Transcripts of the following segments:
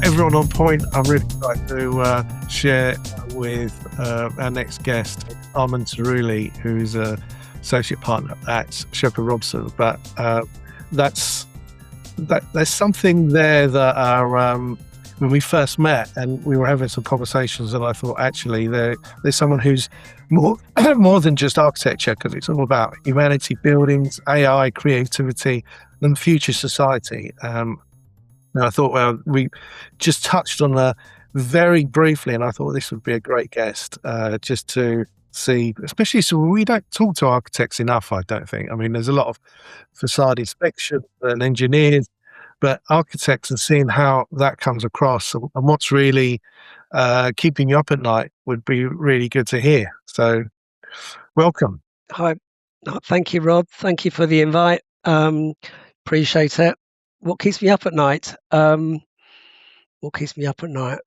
everyone on point. I'm really excited to share with our next guest, Armand Terruli, who's an associate partner at Sheppard Robson. But there's something there that when we first met and we were having some conversations, and I thought actually there's someone who's more than just architecture, because it's all about humanity, buildings, AI, creativity, and future society. And I thought, well, we just touched on that very briefly, and I thought this would be a great guest just to see, especially so we don't talk to architects enough, I don't think. I mean, there's a lot of facade inspection and engineers, but architects and seeing how that comes across and what's really keeping you up at night would be really good to hear. So welcome. Hi. Thank you, Rob. Thank you for the invite. Appreciate it. What keeps me up at night? What keeps me up at night?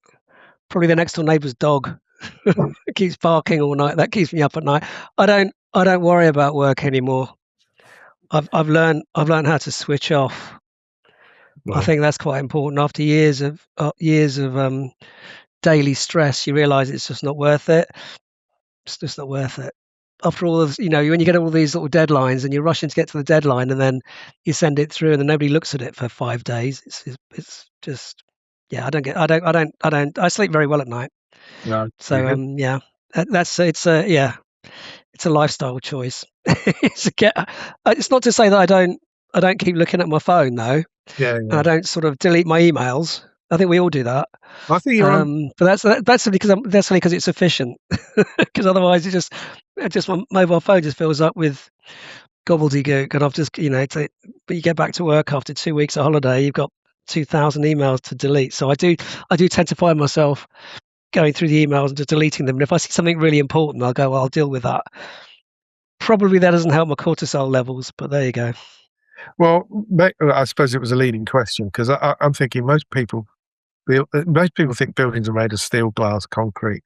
Probably the next door neighbour's dog. It keeps barking all night. That keeps me up at night. I don't worry about work anymore. I've learned how to switch off. Wow. I think that's quite important. After years of daily stress, you realise it's just not worth it. It's just not worth it. After all of, when you get all these little deadlines and you're rushing to get to the deadline and then you send it through and then nobody looks at it for 5 days, it's just, I sleep very well at night. No, so it's a lifestyle choice. It's not to say that I don't keep looking at my phone though. And I don't sort of delete my emails. I think we all do that. I think you're but that's only because it's efficient. Because otherwise, my mobile phone just fills up with gobbledygook, and I've just but you get back to work after 2 weeks of holiday, you've got 2,000 emails to delete. So I do tend to find myself going through the emails and just deleting them. And if I see something really important, I'll go, well, I'll deal with that. Probably that doesn't help my cortisol levels, but there you go. Well, I suppose it was a leading question, because I'm thinking most people think buildings are made of steel, glass, concrete,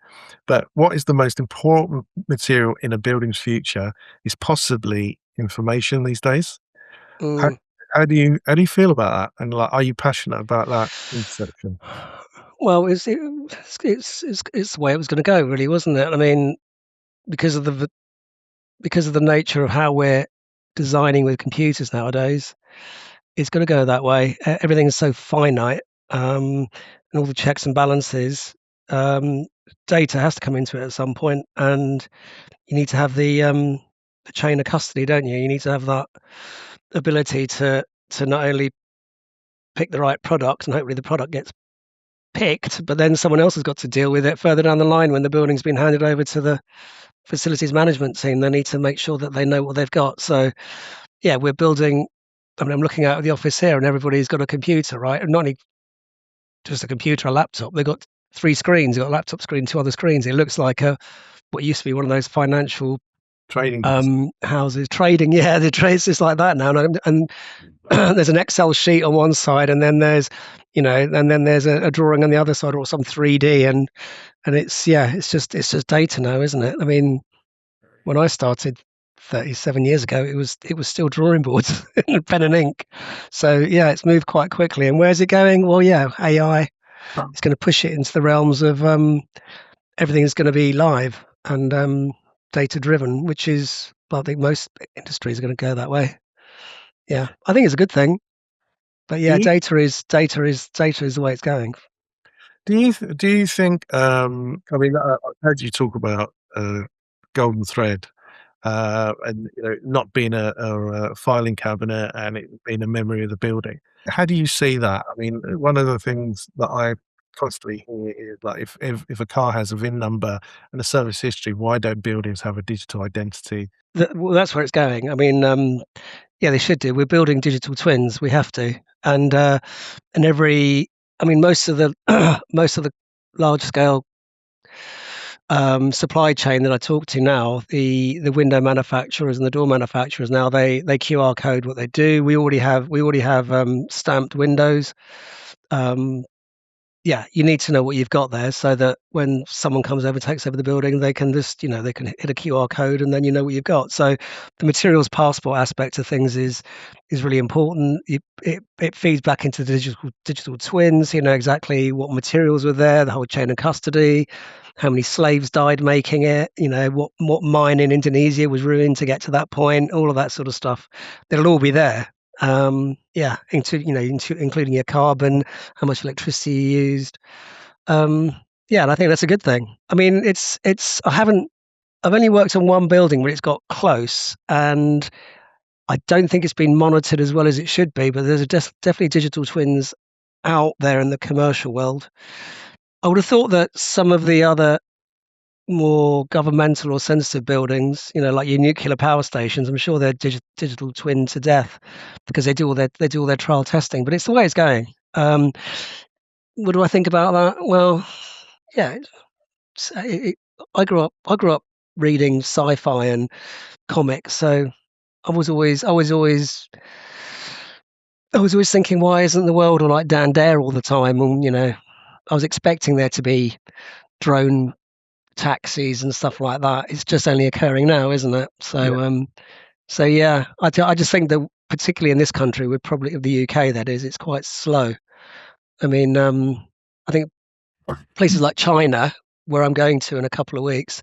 but what is the most important material in a building's future is possibly information these days. How do you feel about that? And are you passionate about that intersection? Well, it's the way it was going to go, really, wasn't it? I mean, because of the nature of how we're designing with computers nowadays, it's going to go that way. Everything's so finite, and all the checks and balances. Data has to come into it at some point, and you need to have the chain of custody, don't you? You need to have that ability to not only pick the right product, and hopefully the product gets picked, but then someone else has got to deal with it further down the line when the building's been handed over to the facilities management team. They need to make sure that they know what they've got. So yeah, we're building. I mean, I'm looking out at the office here and everybody's got a computer, right? And not only just a computer, a laptop. They've got 3 screens. They've got a laptop screen, 2 other screens. It looks like what used to be one of those financial trading houses. Trading, yeah, the trades just like that now. And there's an Excel sheet on one side, and then there's, and then there's a drawing on the other side, or some 3D, and it's just data now, isn't it? I mean, when I started 37 years ago, it was still drawing boards and pen and ink. So yeah, it's moved quite quickly. And where's it going? Well, yeah, AI is going to push it into the realms of everything's going to be live and data driven, which is, well, I think most industries are going to go that way. Yeah, I think it's a good thing. But yeah, data is the way it's going. Do you think? I mean, I heard you talk about golden thread. And not being a filing cabinet and it being a memory of the building. How do you see that? I mean, one of the things that I constantly hear is like, if a car has a VIN number and a service history, why don't buildings have a digital identity? Well, that's where it's going. I mean, yeah, they should do. We're building digital twins. We have to, and most of the large scale supply chain that I talk to now, the window manufacturers and the door manufacturers now, they QR code what they do. We already have stamped windows. yeah, you need to know what you've got there so that when someone comes over, takes over the building, they can just, they can hit a QR code and then you know what you've got. So the materials passport aspect of things is really important. It feeds back into the digital twins. You know exactly what materials were there, the whole chain of custody, how many slaves died making it. You know what mine in Indonesia was ruined to get to that point. All of that sort of stuff. It'll all be there. Yeah, including your carbon, how much electricity you used. Yeah, and I think that's a good thing. I mean, I've only worked on one building where it's got close, and I don't think it's been monitored as well as it should be. But there's definitely digital twins out there in the commercial world. I would have thought that some of the other more governmental or sensitive buildings, like your nuclear power stations, I'm sure they're digital twin to death because they do all their trial testing. But it's the way it's going. What do I think about that? Well, yeah, I grew up reading sci-fi and comics, so I was always thinking, why isn't the world all like Dan Dare all the time? And I was expecting there to be drone taxis and stuff like that. It's just only occurring now, isn't it? So, Yeah. so yeah, I just think that particularly in this country, we're probably the UK. That is, it's quite slow. I mean, I think places like China, where I'm going to in a couple of weeks,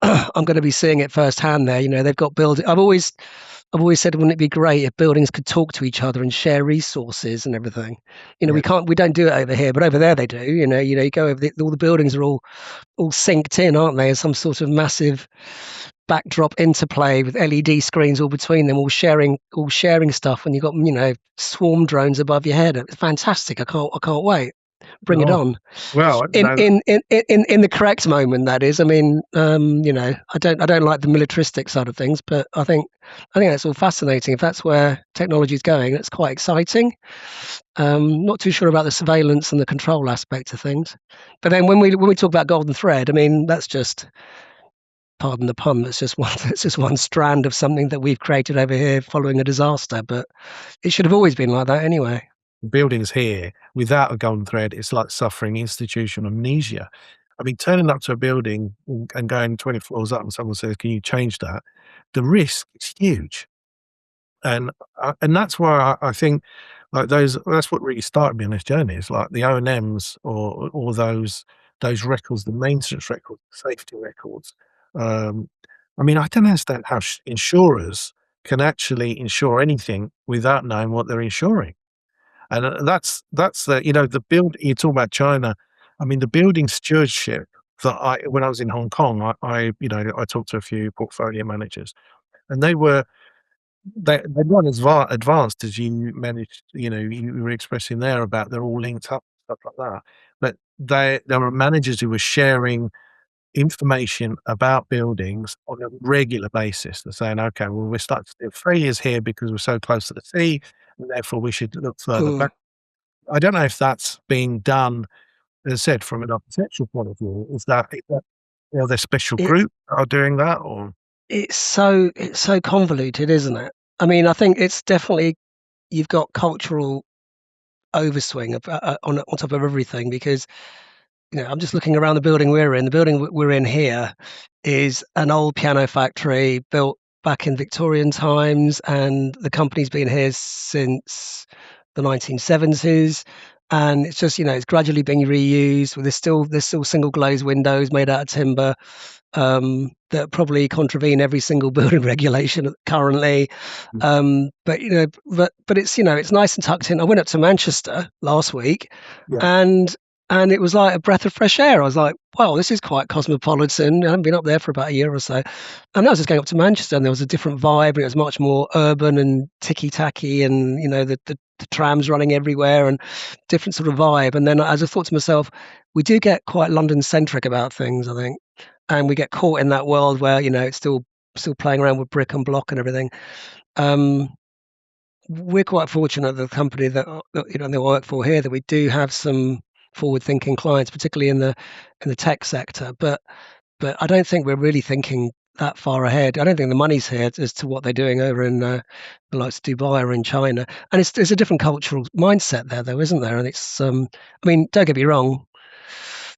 I'm going to be seeing it firsthand there. They've got building. I've always said, wouldn't it be great if buildings could talk to each other and share resources and everything? Yeah. We don't do it over here, but over there they do. You go over all the buildings are all synced in, aren't they? As some sort of massive backdrop interplay with LED screens all between them, all sharing stuff. And you've got swarm drones above your head. It's fantastic. I can't wait. Bring it Oh, on well, in the correct moment. That is, I mean, I don't like the militaristic side of things, but I think that's all fascinating. If that's where technology is going, that's quite exciting. Not too sure about the surveillance and the control aspect of things, but then when we talk about golden thread, I mean that's just, pardon the pun, that's just one that's just one strand of something that we've created over here following a disaster. But it should have always been like that anyway. buildings here without a golden thread, it's like suffering institutional amnesia. I mean, turning up to a building and going 20 floors up and someone says, "Can you change that?" The risk is huge. And that's why I think, like, that's what really started me on this journey, is like the O&Ms or those records, the maintenance records, safety records. Um, I mean, I don't understand how insurers can actually insure anything without knowing what they're insuring. And, that's the build you talk about China. I mean, the building stewardship that when I was in Hong Kong, I talked to a few portfolio managers, and they weren't as advanced as you managed, you were expressing there about they're all linked up, stuff like that. But there were managers who were sharing information about buildings on a regular basis. They're saying, "Okay, well, we're starting to see failures here because we're so close to the sea, and therefore we should look further Mm. back." I don't know if that's being done, as I said, from an architectural point of view. Is that there's special It group are doing that, or it's so convoluted, isn't it? I mean, I think it's definitely, you've got cultural overswing on top of everything because I'm just looking around the building we're in. The building we're in here is an old piano factory built back in Victorian times, and the company's been here since the 1970s. And it's just, it's gradually being reused. There's still single glazed windows made out of timber, that probably contravene every single building regulation currently. Mm. But it's nice and tucked in. I went up to Manchester last week, Yeah, and it was like a breath of fresh air. I was like, wow, this is quite cosmopolitan. I haven't been up there for about a year or so, and I was just going up to Manchester, and there was a different vibe, and it was much more urban and ticky tacky, and the trams running everywhere, and different sort of vibe. And then I just thought to myself, we do get quite London centric about things, I think, and we get caught in that world where it's still playing around with brick and block and everything. Um, we're quite fortunate, the company that I work for here, that we do have some forward-thinking clients, particularly in the tech sector. But I don't think we're really thinking that far ahead. I don't think the money's here as to what they're doing over in the likes of Dubai or in China. And it's a different cultural mindset there, though, isn't there? And it's I mean, don't get me wrong.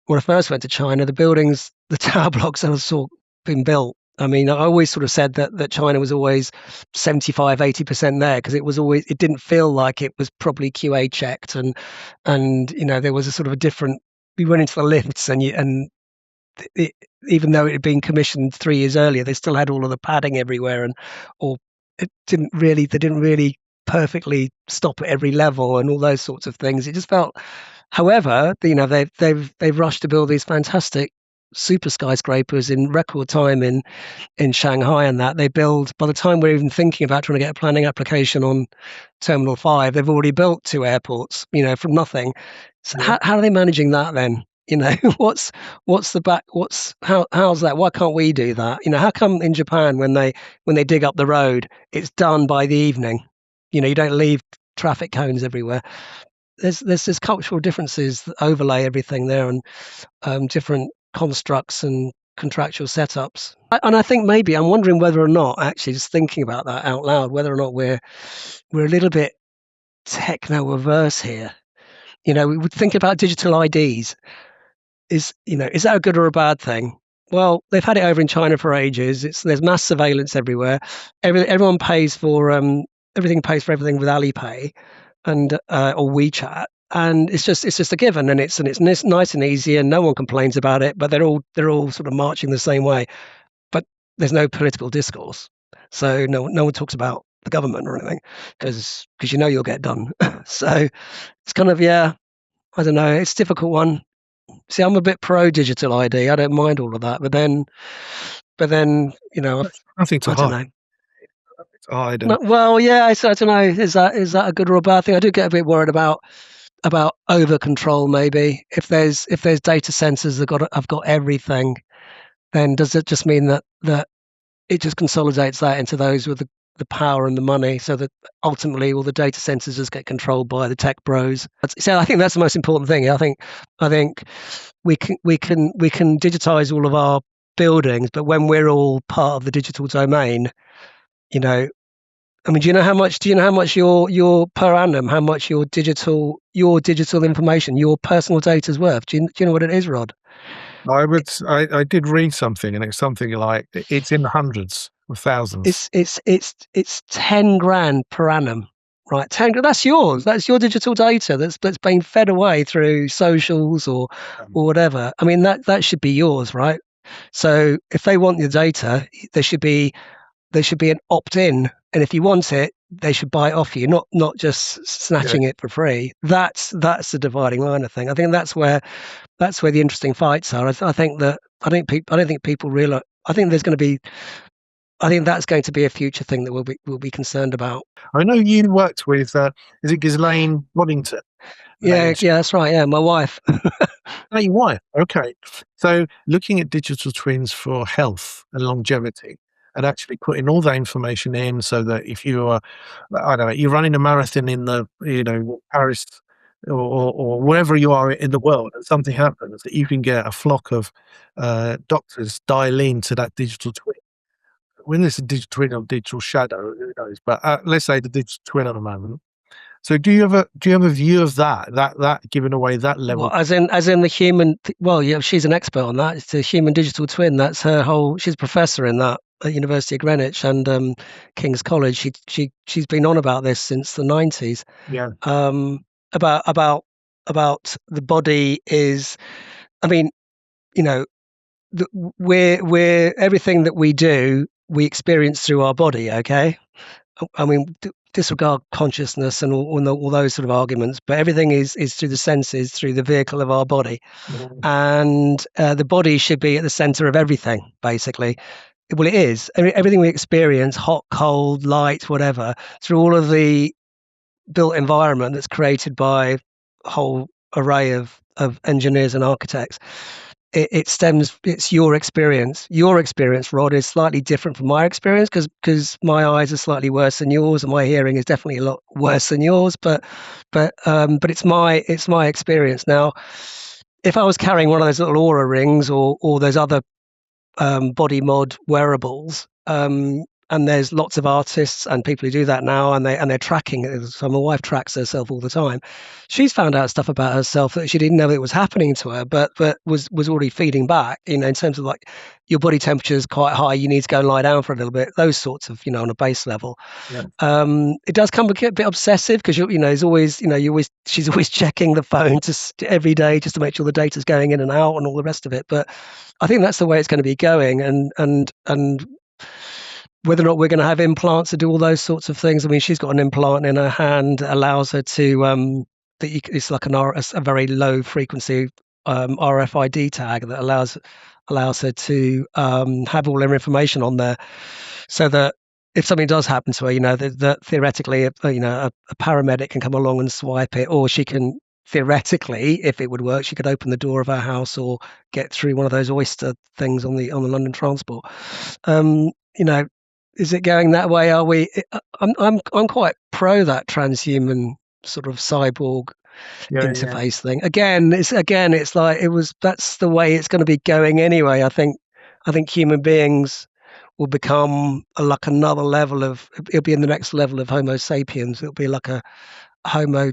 When I first went to China, the buildings, the tower blocks that I saw being built. I mean, I always sort of said that China was always 75, 80% there because it didn't feel like it was properly QA checked, and there was a sort of a different. We went into the lifts and it, even though it had been commissioned 3 years earlier, they still had all of the padding everywhere, or they didn't really perfectly stop at every level and all those sorts of things. It just felt. However, they've rushed to build these fantastic super skyscrapers in record time in Shanghai, and that they build. By the time we're even thinking about trying to get a planning application on Terminal 5, they've already built 2 airports, from nothing. So Yeah. how are they managing that then? How's that? Why can't we do that? How come in Japan when they dig up the road, it's done by the evening? You don't leave traffic cones everywhere. There's cultural differences that overlay everything there, and different constructs and contractual setups. And I think maybe I'm wondering whether or not, actually, just thinking about that out loud, whether or not we're a little bit techno averse here. We would think about digital IDs. Is that a good or a bad thing? Well, they've had it over in China for ages. There's mass surveillance everywhere. Everyone pays for everything pays for everything with Alipay and or WeChat, and it's just a given, and it's nice and easy, and no one complains about it. But they're all sort of marching the same way. But there's no political discourse, so no one talks about the government or anything because you'll get done. So it's kind of I don't know. It's a difficult one. See, I'm a bit pro digital ID. I don't mind all of that, but then Nothing to I don't hide. know. I don't. No, well, yeah, I don't know. Is that a good or a bad thing? I do get a bit worried about over control. Maybe if there's data centers that have got everything, then does it just mean that it just consolidates that into those with the power and the money, so that ultimately all the data centers just get controlled by the tech bros? So I think that's the most important thing. I think we can digitize all of our buildings, but when we're all part of the digital domain, I mean, do you know how much your per annum, how much your digital information, your personal data is worth? Do you know what it is, Rod? I did read something, and it's something like it's in the hundreds of thousands. It's 10 grand per annum, right? 10 grand, that's yours. That's your digital data that's being fed away through socials or whatever. I mean, that should be yours, right? So if they want your data, there should be an opt-in, and if you want it, they should buy it off you, not just snatching it for free. That's the dividing line, I think. I think that's where the interesting fights are. I think people realize. I think that's going to be a future thing that we'll be concerned about. I know you worked with is it Ghislaine Waddington? Yeah, that's right. Yeah, my wife. Oh, your wife. Okay. So looking at digital twins for health and longevity, and actually putting all that information in, so that if you are, I don't know, you're running a marathon in the, Paris or wherever you are in the world, and something happens, that you can get a flock of doctors dial into that digital twin. When it's a digital twin or digital shadow, who knows? But let's say the digital twin at the moment. So do you have a view of that giving away that level? Well, as in the human. Well, yeah, she's an expert on that. It's the human digital twin. That's her whole. She's a professor in that at University of Greenwich and King's College. She's been on about this since the 90s. Yeah. About the body is. I mean, we're everything that we do, we experience through our body. Okay. I mean, disregard consciousness and all those sort of arguments, but everything is through the senses, through the vehicle of our body. Mhm. And the body should be at the center of everything, basically. Well, it is. Everything we experience, hot, cold, light, whatever, through all of the built environment that's created by a whole array of engineers and architects. It's your experience. Your experience, Rod, is slightly different from my experience because my eyes are slightly worse than yours, and my hearing is definitely a lot worse than yours. But it's my experience. Now, if I was carrying one of those little aura rings or those other body mod wearables. And there's lots of artists and people who do that now, and they're tracking it. So my wife tracks herself all the time. She's found out stuff about herself that she didn't know it was happening to her, but was already feeding back. In terms of like your body temperature is quite high, you need to go and lie down for a little bit. Those sorts of on a base level. Yeah. It does come a bit obsessive because she's always checking the phone every day just to make sure the data's going in and out and all the rest of it. But I think that's the way it's going to be going, and whether or not we're going to have implants to do all those sorts of things. I mean, she's got an implant in her hand that allows her to it's like a very low frequency RFID tag that allows her to have all her information on there, so that if something does happen to her, that theoretically, a paramedic can come along and swipe it, or she can theoretically, if it would work, she could open the door of her house or get through one of those oyster things on the London transport. Is it going that way? Are we? I'm quite pro that transhuman sort of cyborg interface thing. Again, it's like that's the way it's going to be going anyway. I think human beings will become like another level of. It'll be in the next level of Homo sapiens. It'll be like a Homo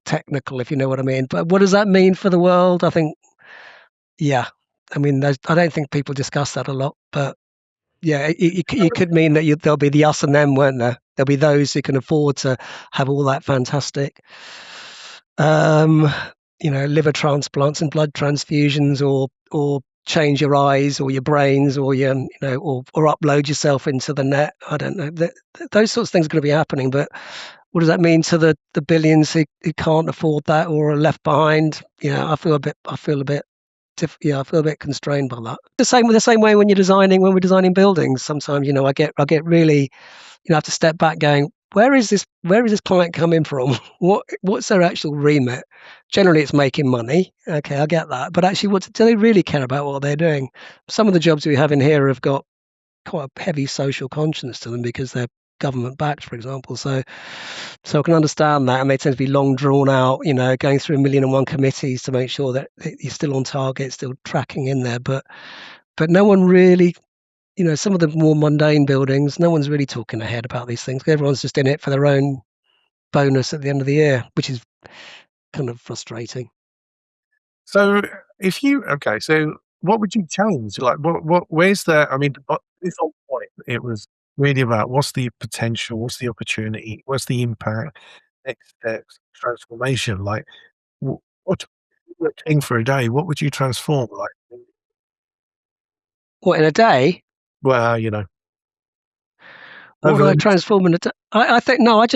technical, if you know what I mean. But what does that mean for the world? I think, yeah. I mean, I don't think people discuss that a lot, but. Yeah, it could mean that there'll be the us and them, won't there? There'll be those who can afford to have all that fantastic, liver transplants and blood transfusions, or change your eyes or your brains, or or upload yourself into the net. I don't know. Those sorts of things are going to be happening, but what does that mean to the billions who can't afford that or are left behind? I feel a bit. I feel a bit constrained by that. The same way when we're designing buildings. Sometimes, I get really, have to step back, going, where is this client coming from? What's their actual remit? Generally, it's making money. Okay, I get that, but actually, do they really care about what they're doing? Some of the jobs we have in here have got quite a heavy social conscience to them because they're government backed, for example. So I can understand that, and they tend to be long drawn out, going through 1,000,001 committees to make sure that you're still on target, still tracking in there. But no one really, some of the more mundane buildings, no one's really talking ahead about these things. Everyone's just in it for their own bonus at the end of the year, which is kind of frustrating. So so what would you change? Like, where's the? I mean, this whole point, it was really about what's the potential, what's the opportunity, what's the impact, next steps, transformation. Like, what thing for a day? What would you transform? Like, what, in a day? Well, What would I transform in a day? I think no. I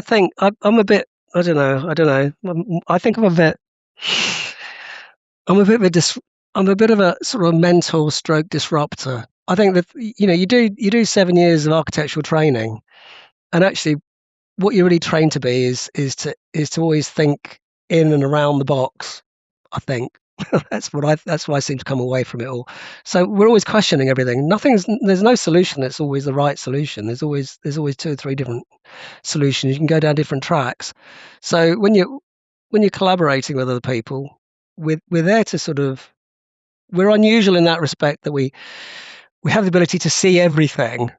think I'm a bit. I don't know. I think I'm a bit of a sort of mentor stroke disruptor. I think that you do 7 years of architectural training, and actually what you're really trained to be is to always think in and around the box. I think that's what I seem to come away from it all. So we're always questioning everything. There's no solution that's always the right solution. There's always 2 or 3 different solutions. You can go down different tracks. So when you're collaborating with other people, we're there to sort of, we're unusual in that respect that we have the ability to see everything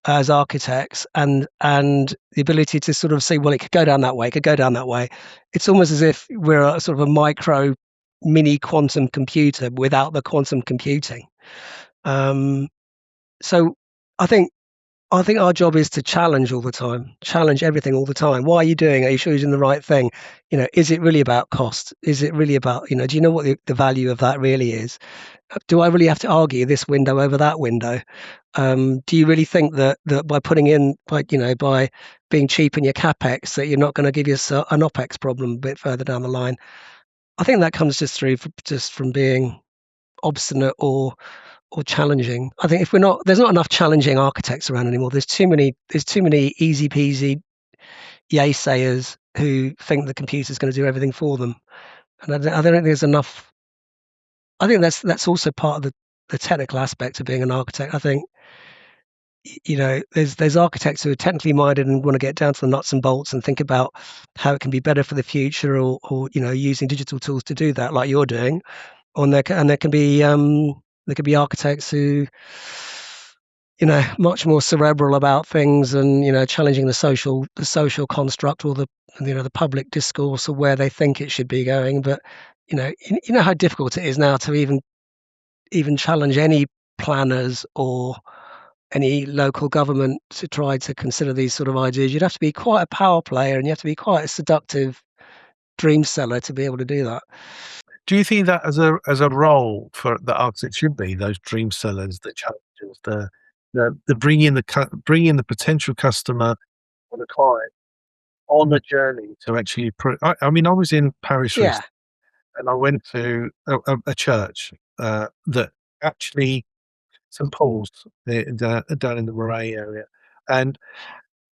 as architects, and the ability to sort of see, well, it could go down that way, it could go down that way. It's almost as if we're a sort of a micro mini quantum computer without the quantum computing. So I think our job is to challenge all the time, challenge everything all the time. Why are you doing it? Are you sure you're doing the right thing? Is it really about cost? Is it really about, do you know what the value of that really is? Do I really have to argue this window over that window? Do you really think that by putting in, by being cheap in your capex, that you're not going to give yourself an opex problem a bit further down the line? I think that comes just from being obstinate or challenging. I think there's not enough challenging architects around anymore. There's too many easy peasy yay sayers who think the computer's going to do everything for them, and I don't think there's enough. I think that's also part of the technical aspect of being an architect. I think there's architects who are technically minded and want to get down to the nuts and bolts and think about how it can be better for the future, or using digital tools to do that, like you're doing. And there can be There could be architects who, much more cerebral about things and challenging the social construct or the public discourse of where they think it should be going. But you know how difficult it is now to even challenge any planners or any local government to try to consider these sort of ideas. You'd have to be quite a power player and you have to be quite a seductive dream seller to be able to do that. Do you think that as a role for the architects should be those dream sellers, the challengers, the bring in the potential customer or the client on the journey to actually I mean, I was in Paris Yeah. recently, and I went to a church that actually St Paul's down in the Moray area, and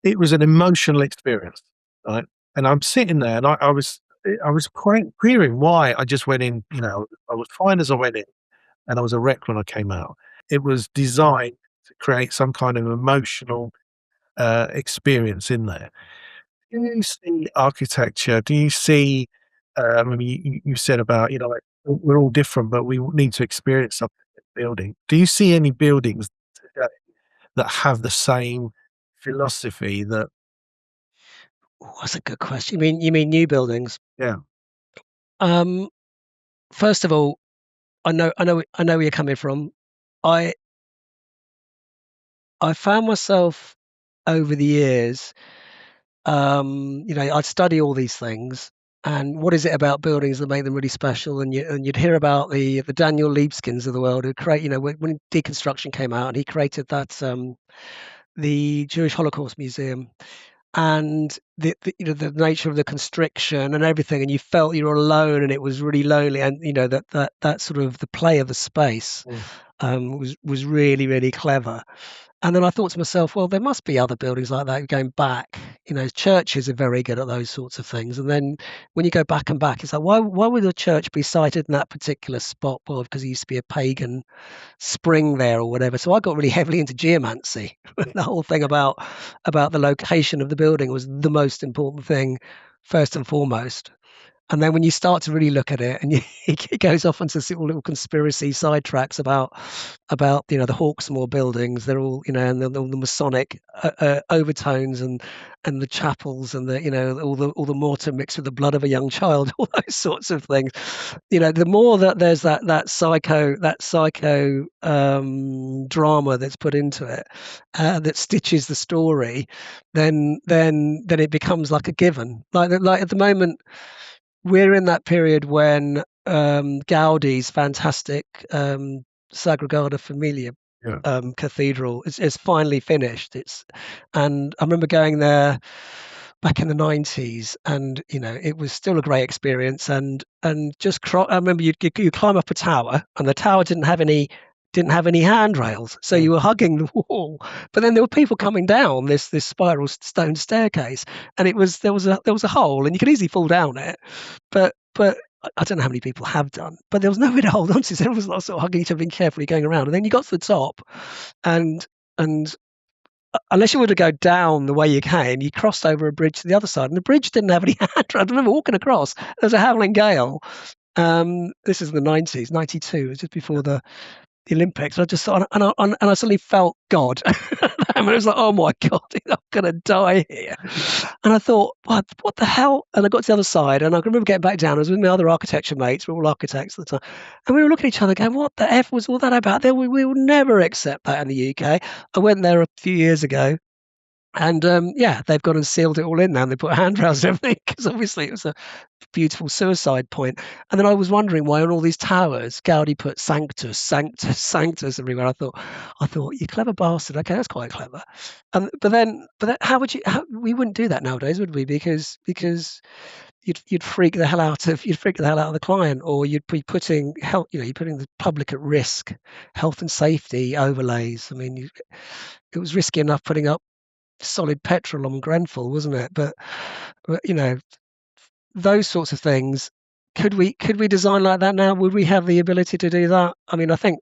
it was an emotional experience, right? And I'm sitting there, and I was querying why I just went in. I was fine as I went in, and I was a wreck when I came out. It was designed to create some kind of emotional experience in there. Do you see architecture? Do you see? I mean, you said about like, we're all different, but we need to experience something in the building. Do you see any buildings today that have the same philosophy that? That's a good question. You mean new buildings? Yeah, Um, First of all, I know where you're coming from. I I found myself over the years, I'd study all these things, and what is it about buildings that make them really special? And you'd hear about the Daniel Liebeskins of the world who create, when deconstruction came out, and he created that the Jewish Holocaust Museum, and the nature of the constriction and everything, and you felt you were alone, and it was really lonely, and that sort of the play of the space was really, really clever. And then I thought to myself, well, there must be other buildings like that going back. Churches are very good at those sorts of things. And then when you go back and back, it's like, why would a church be sited in that particular spot? Well, because it used to be a pagan spring there or whatever. So I got really heavily into geomancy. The whole thing about the location of the building was the most important thing, first and foremost. And then when you start to really look at it, and it goes off into little conspiracy sidetracks about the Hawksmoor buildings. They're all and the Masonic overtones and the chapels and the all the mortar mixed with the blood of a young child, all those sorts of things. The more that there's that psycho drama that's put into it, that stitches the story, then it becomes like a given. Like at the moment, we're in that period when Gaudi's fantastic Sagrada Familia yeah, cathedral is finally finished. And I remember going there back in the 90s, and it was still a great experience. And just I remember you climb up a tower, and the tower didn't have any handrails, so you were hugging the wall. But then there were people coming down this spiral stone staircase, and there was a hole, and you could easily fall down it. But I don't know how many people have done, but there was nowhere to hold on to. So everyone was sort of hugging each other and carefully going around. And then you got to the top, and unless you were to go down the way you came, you crossed over a bridge to the other side, and the bridge didn't have any handrails. I remember walking across. There was a howling gale. This is in the 90s, 92. It was just before the Olympics. I just saw, and I suddenly felt God. And I was like, oh my God, I'm gonna die here. And I thought, what the hell? And I got to the other side, and I can remember getting back down. I was with my other architecture mates. We're all architects at the time, and we were looking at each other, going, "What the f was all that about?" We will never accept that in the UK. I went there a few years ago. And they've gone and sealed it all in now, and they put handrails and everything, because obviously it was a beautiful suicide point. And then I was wondering why on all these towers Gaudi put Sanctus, Sanctus, Sanctus everywhere. I thought, you clever bastard. Okay, that's quite clever. But then, we wouldn't do that nowadays, would we? Because you'd freak the hell out of the client, or you'd be putting you're putting the public at risk, health and safety overlays. I mean, it was risky enough putting up solid petrol on Grenfell, wasn't it? But those sorts of things. Could we design like that now? Would we have the ability to do that? I mean, I think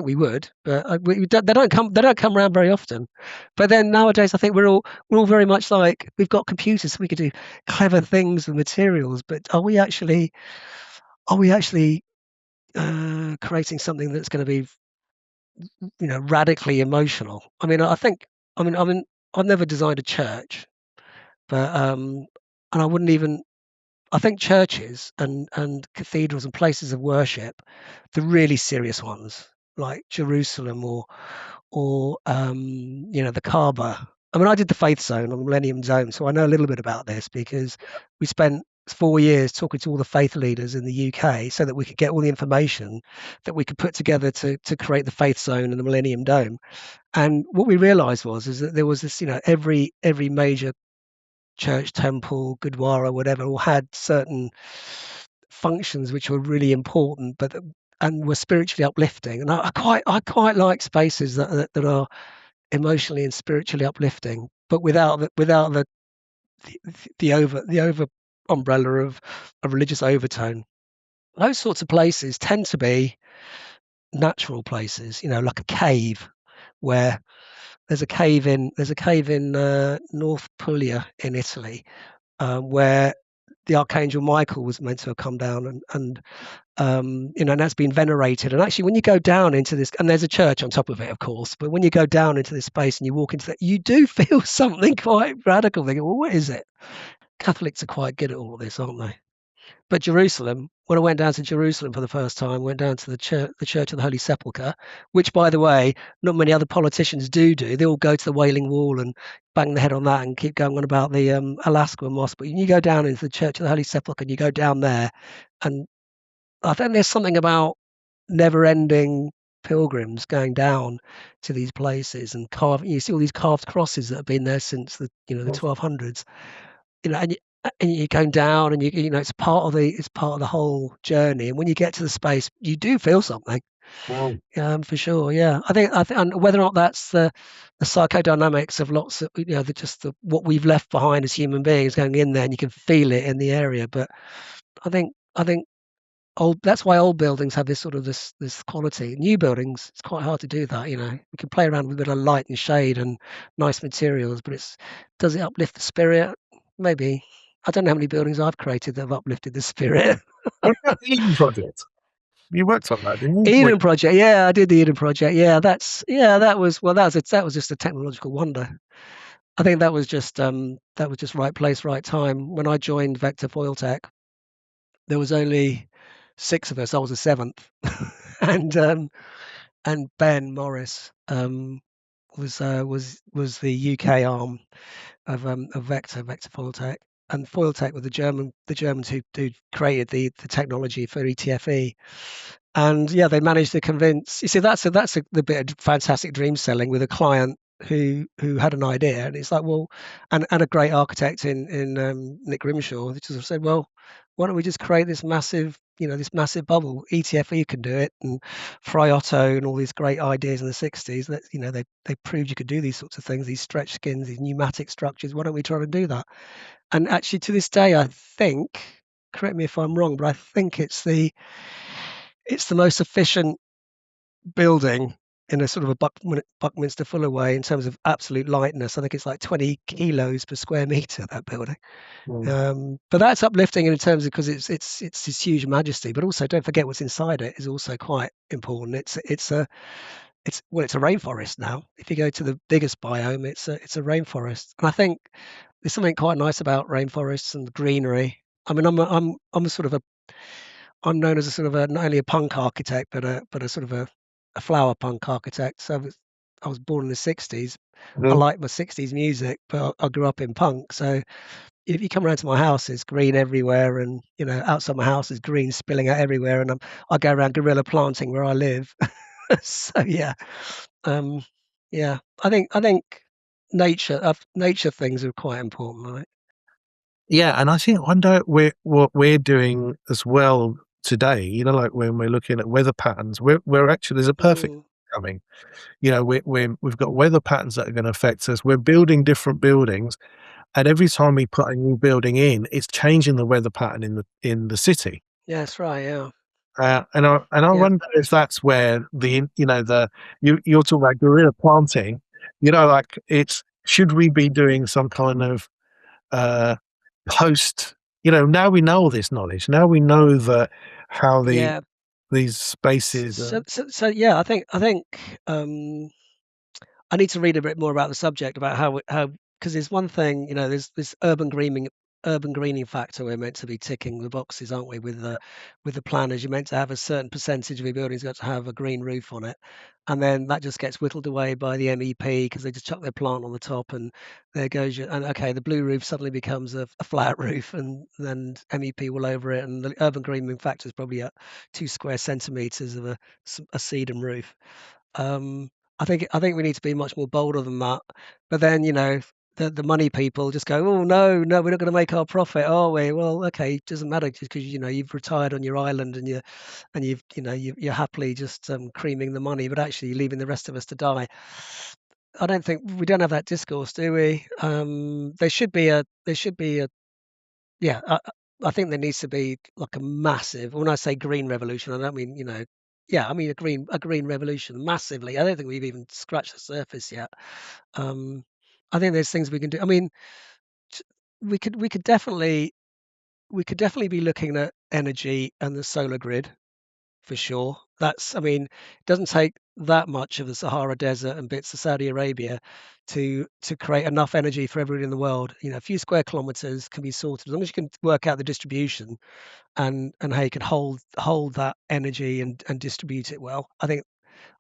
we would, but they don't come around very often. But then nowadays, I think we're all very much like, we've got computers, so we could do clever things with materials. But are we actually creating something that's going to be, radically emotional. I mean, I've never designed a church, but and I wouldn't even. I think churches and cathedrals and places of worship, the really serious ones like Jerusalem or the Kaaba. I mean, I did the Faith Zone on the Millennium Dome, so I know a little bit about this because we spent 4 years talking to all the faith leaders in the UK so that we could get all the information that we could put together to create the Faith Zone and the Millennium Dome. And what we realised is that there was this, every major church, temple, gurdwara, whatever, all had certain functions which were really important, and were spiritually uplifting. And I quite like spaces that are emotionally and spiritually uplifting, but without the over umbrella of a religious overtone. Those sorts of places tend to be natural places, like a cave, where there's a cave in North Puglia in Italy, where the Archangel Michael was meant to have come down, and that's been venerated. And actually, when you go down into this, and there's a church on top of it, of course, but when you go down into this space and you walk into that, you do feel something quite radical. Thinking, well, what is it? Catholics are quite good at all of this, aren't they? But Jerusalem, when I went down to Jerusalem for the first time, went down to the Church of the Holy Sepulchre, which, by the way, not many other politicians do. They all go to the Wailing Wall and bang their head on that and keep going on about the Alaska Mosque. But when you go down into the Church of the Holy Sepulchre and you go down there, and I think there's something about never-ending pilgrims going down to these places and you see all these carved crosses that have been there since the 1200s. And you're going down, and it's part of the whole journey. And when you get to the space, you do feel something, for sure. Yeah, I think, and whether or not that's the psychodynamics of lots of what we've left behind as human beings going in there, and you can feel it in the area. But I think that's why old buildings have this sort of this quality. New buildings, it's quite hard to do that. We can play around with a bit of light and shade and nice materials, but does it uplift the spirit? Maybe. I don't know how many buildings I've created that have uplifted the spirit. What about the Eden Project? You worked on that, didn't you? Eden Project, yeah, I did the Eden Project. Yeah, that was just a technological wonder. I think that was just right place, right time. When I joined Vector Foil Tech, there was only 6 of us. I was the 7th, and Ben Morris was the UK arm of Vector Foil Tech. And Foil Tech were the Germans who created the technology for ETFE. And yeah, they managed to convince. You see, that's the bit of fantastic dream selling with a client who had an idea, and it's like, well, and a great architect in Nick Grimshaw, who just said, well, why don't we just create this massive bubble? ETFE can do it, and Fry Otto and all these great ideas in the 60s. That they proved you could do these sorts of things, these stretch skins, these pneumatic structures. Why don't we try to do that? And actually, to this day, I think, correct me if I'm wrong, but I think it's the most efficient building in a sort of a Buckminster Fuller way in terms of absolute lightness. I think it's like 20 kilos per square meter, that building. But that's uplifting in terms of, because it's this huge majesty, but also don't forget what's inside it is also quite important. It's a rainforest now. If you go to the biggest biome, it's a rainforest. And I think there's something quite nice about rainforests and greenery. I mean, I'm known as a sort of not only a punk architect, but a sort of a flower punk architect. So I was born in the 60s. I like my 60s music, but I grew up in punk. So if you come around to my house, it's green everywhere, and outside my house is green spilling out everywhere, and I go around guerrilla planting where I live. So yeah, I think nature things are quite important, right? Yeah, and I think wonder what we're doing as well today. Like when we're looking at weather patterns, we're actually there's a perfect coming. We've got weather patterns that are going to affect us. We're building different buildings, and every time we put a new building in, it's changing the weather pattern in the city. Yeah, that's right. Yeah. And I wonder if that's where you're talking about guerrilla planting. Like should we be doing some kind of post? Now we know all this knowledge. Now we know that how the these spaces. So yeah, I think um, I need to read a bit more about the subject about how because there's one thing, there's this urban greening factor we're meant to be ticking the boxes, aren't we? With the planners, you're meant to have a certain percentage of your building's got to have a green roof on it, and then that just gets whittled away by the MEP because they just chuck their plant on the top, and there goes your and okay, the blue roof suddenly becomes a flat roof, and then MEP will over it, and the urban greening factor is probably at 2 square centimeters of a sedum roof. Um, I think we need to be much more bolder than that. But then, the money people just go, "Oh, no, no, we're not gonna make our profit, are we?" Well, okay, it doesn't matter just 'cause, you've retired on your island and you're happily just, creaming the money, but actually you're leaving the rest of us to die. I don't think we don't have that discourse, do we? There should be a yeah, I think there needs to be like a massive when I say green revolution, I don't mean, yeah, I mean a green revolution massively. I don't think we've even scratched the surface yet. Um, I think there's things we can do. I mean, t- we could definitely be looking at energy and the solar grid for sure. I mean, it doesn't take that much of the Sahara Desert and bits of Saudi Arabia to create enough energy for everybody in the world. A few square kilometers can be sorted as long as you can work out the distribution and how you can hold that energy and distribute it well. I think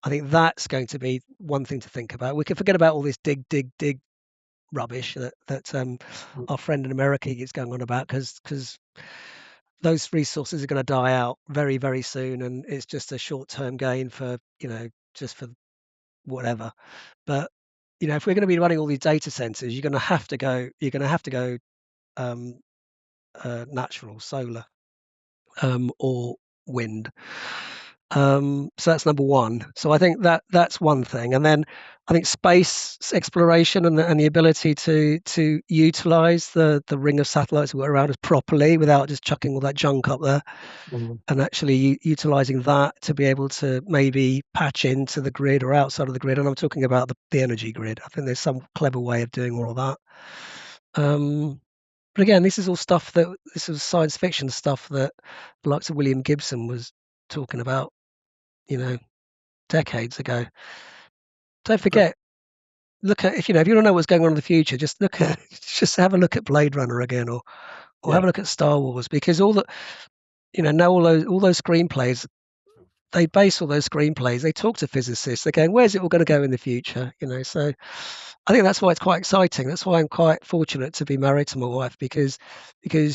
that's going to be one thing to think about. We can forget about all this dig rubbish that our friend in America is going on about because those resources are going to die out very, very soon, and it's just a short-term gain for just for whatever. But if we're going to be running all these data centers, you're going to have to go um, natural solar or wind. So that's number one. So I think that's one thing, and then I think space exploration and the ability to utilize the ring of satellites that were around us properly without just chucking all that junk up there, Mhm. and actually utilizing that to be able to maybe patch into the grid or outside of the grid. And I'm talking about the energy grid. I think there's some clever way of doing all of that. But again, this is science fiction stuff that the likes of William Gibson was talking about, you know, decades ago. Don't But forget, look at if you don't know what's going on in the future, just look at just have a look at Blade Runner again, or yeah, have a look at Star Wars, because now all those screenplays, they base all those screenplays. They talk to physicists. They're going, where's it all going to go in the future? So I think that's why it's quite exciting. That's why I'm quite fortunate to be married to my wife because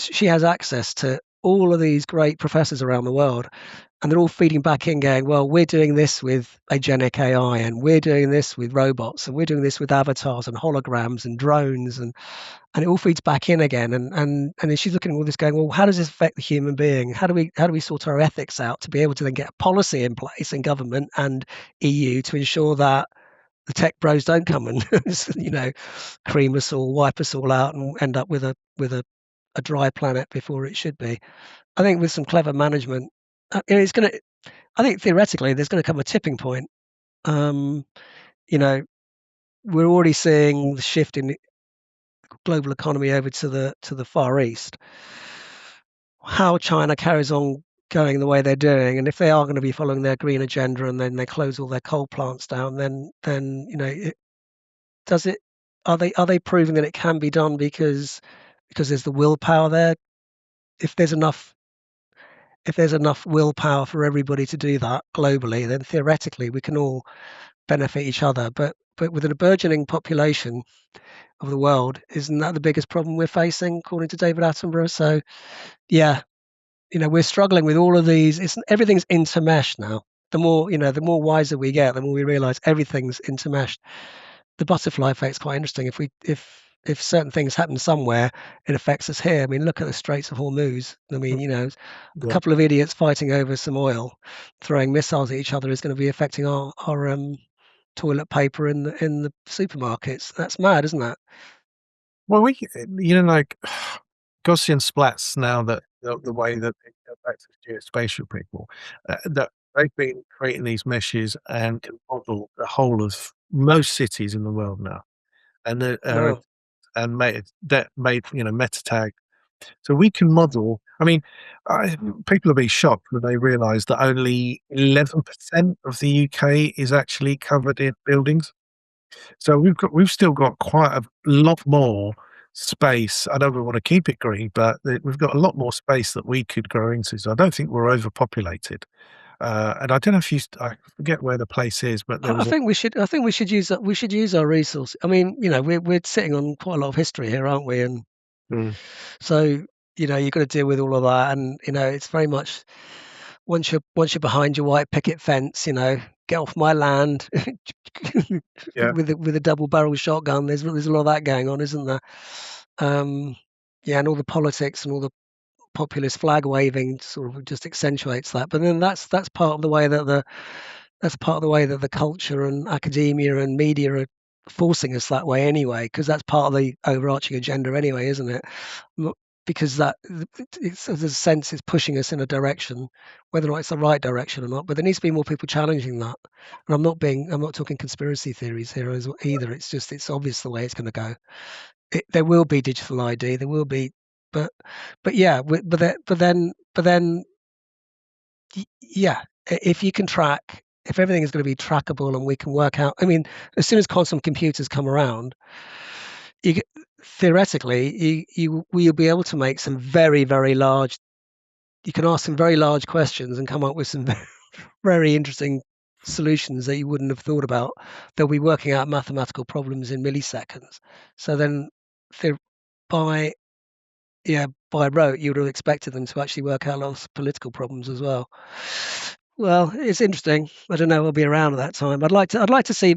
she has access to all of these great professors around the world, and they're all feeding back in, going, well, we're doing this with agenic AI, and we're doing this with robots, and we're doing this with avatars and holograms and drones, and it all feeds back in again. And then she's looking at all this, going, well, how does this affect the human being? How do we sort our ethics out to be able to then get a policy in place in government and EU to ensure that the tech bros don't come and cream us all, wipe us all out, and end up with a dry planet before it should be. I think with some clever management, it's going to. I think theoretically there's going to come a tipping point. Um, you know, we're already seeing the shift in the global economy over to the Far East. How China carries on going the way they're doing, and if they are going to be following their green agenda, and then they close all their coal plants down, then does it? Are they proving that it can be done because there's the willpower there? If there's enough if there's enough willpower for everybody to do that globally, then theoretically we can all benefit each other. But with a burgeoning population of the world, isn't that the biggest problem we're facing, according to David Attenborough? So yeah, we're struggling with all of these. Everything's intermeshed now. The more wiser we get, the more we realize everything's intermeshed. The butterfly effect's quite interesting. If certain things happen somewhere, it affects us here. I mean, look at the Straits of Hormuz. I mean, a yeah. couple of idiots fighting over some oil, throwing missiles at each other is going to be affecting our toilet paper in the supermarkets. That's mad, isn't that? Well, like Gaussian splats now that the way that it affects geospatial people, that they've been creating these meshes and can model the whole of most cities in the world now, and Wow. made meta tag So we can model. I mean, people will be shocked when they realise that only 11% of the UK is actually covered in buildings. So we've still got quite a lot more space. I know we want to keep it green, but we've got a lot more space that we could grow into. So I don't think we're overpopulated. And I don't know if I forget where the place is, but there I was a think we should. I think we should use that. We should use our resources. I mean, we're sitting on quite a lot of history here, aren't we? And Mm, so, you've got to deal with all of that. And it's very much once you're behind your white picket fence, get off my land yeah. with a double barrel shotgun. There's a lot of that going on, isn't there? Yeah, and all the politics and all the populist flag waving sort of just accentuates that. But then that's part of the way that the culture and academia and media are forcing us that way anyway, because that's part of the overarching agenda anyway, isn't it? Because there's a sense it's pushing us in a direction, whether or not it's the right direction or not. But there needs to be more people challenging that. And I'm not talking conspiracy theories here either. It's obvious the way it's going to go. There will be digital ID. There will be, but yeah, but then yeah, if you can track, if everything is going to be trackable and we can work out, I mean, as soon as quantum computers come around, theoretically, you'll be able to make some very, very large, you can ask some very large questions and come up with some very interesting solutions that you wouldn't have thought about. They'll be working out mathematical problems in milliseconds. So then by rote, you would have expected them to actually work out lots of political problems as well. Well, it's interesting. I don't know. We'll be around at that time. I'd like to see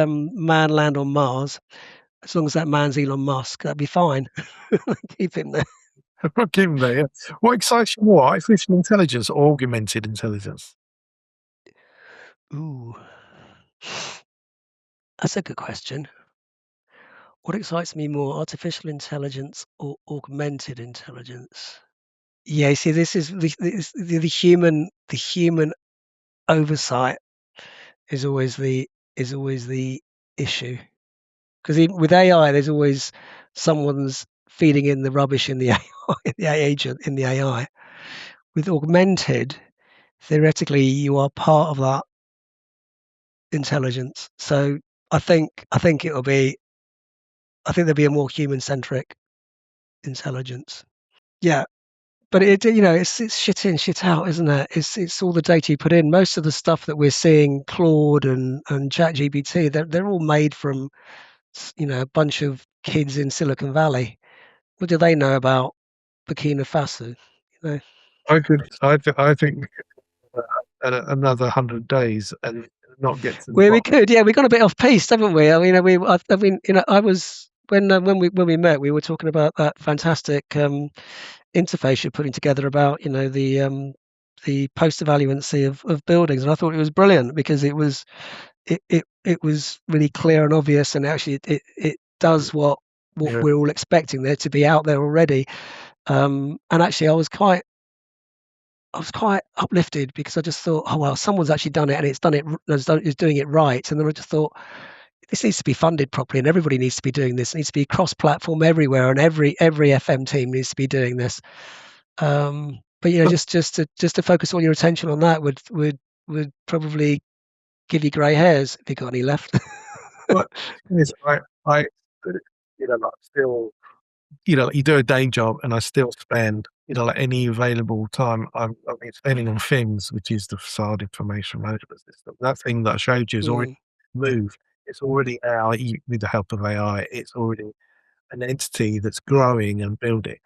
man land on Mars. As long as that man's Elon Musk, that'd be fine. Keep him there. Keep them there. Yeah. What excites you more, artificial intelligence or augmented intelligence? Ooh, that's a good question. What excites me more, artificial intelligence or augmented intelligence? Yeah, you see, this is the human oversight is always the issue. Because with AI, there's always someone's feeding in the rubbish in the AI, the agent in the AI. With augmented, theoretically, you are part of that intelligence. So I think there'll be a more human-centric intelligence. Yeah, but it's shit in, shit out, isn't it? It's all the data you put in. Most of the stuff that we're seeing, Claude and ChatGPT, they're all made from a bunch of kids in Silicon Valley. What do they know about Burkina Faso? You know, I think another 100 days and not get to the we bottom. could, yeah, we got a bit off piste, haven't we? I mean, I was when we met, we were talking about that fantastic interface you're putting together about the post evaluancy of buildings, and I thought it was brilliant because it was really clear and obvious, and actually it does what Yeah. we're all expecting there to be out there already. And actually, I was quite uplifted because I just thought, oh well, someone's actually done it and it's doing it right. And then I just thought, this needs to be funded properly, and everybody needs to be doing this. It needs to be cross-platform everywhere, and every FM team needs to be doing this. But just to focus all your attention on that would probably give you grey hairs if you got any left. But the thing is, I like still, you do a day job, and I still spend, like any available time I've been spending on FIMS, which is the Facade Information Management System. That thing that I showed you is already moved. It's already now, with the help of AI, it's already an entity that's growing and building.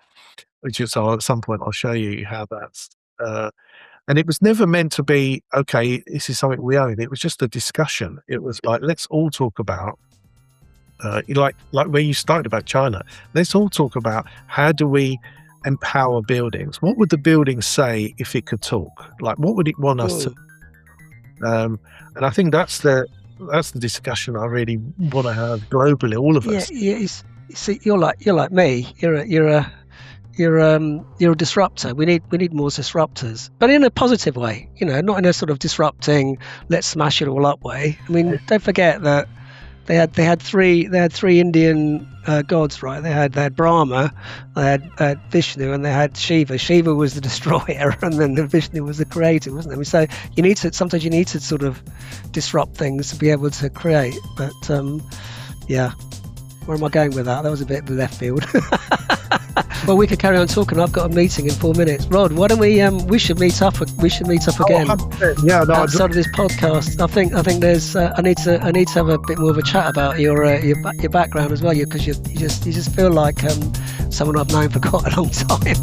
Which is, at some point I'll show you how that's. And it was never meant to be, okay, this is something we own. It was just a discussion. It was like, let's all talk about. Like where you started about China, let's all talk about how do we empower buildings. What would the building say if it could talk? Like, what would it want us to? And I think that's the discussion I really want to have globally, all of us. Yeah. See, you're like me. You're a disruptor. We need more disruptors, but in a positive way. Not in a sort of disrupting, let's smash it all up way. I mean, don't forget that had three Indian gods, right? They had Brahma, they had Vishnu, and they had Shiva. Shiva was the destroyer, and then Vishnu was the creator, wasn't it? So sometimes you need to sort of disrupt things to be able to create. But yeah, where am I going with that? That was a bit left field. Well, we could carry on talking. I've got a meeting in 4 minutes. Rod, why don't we should meet up? We should meet up again. Yeah, no, outside of this podcast. I think there's. I need to have a bit more of a chat about your background as well. Because you just feel like someone I've known for quite a long time.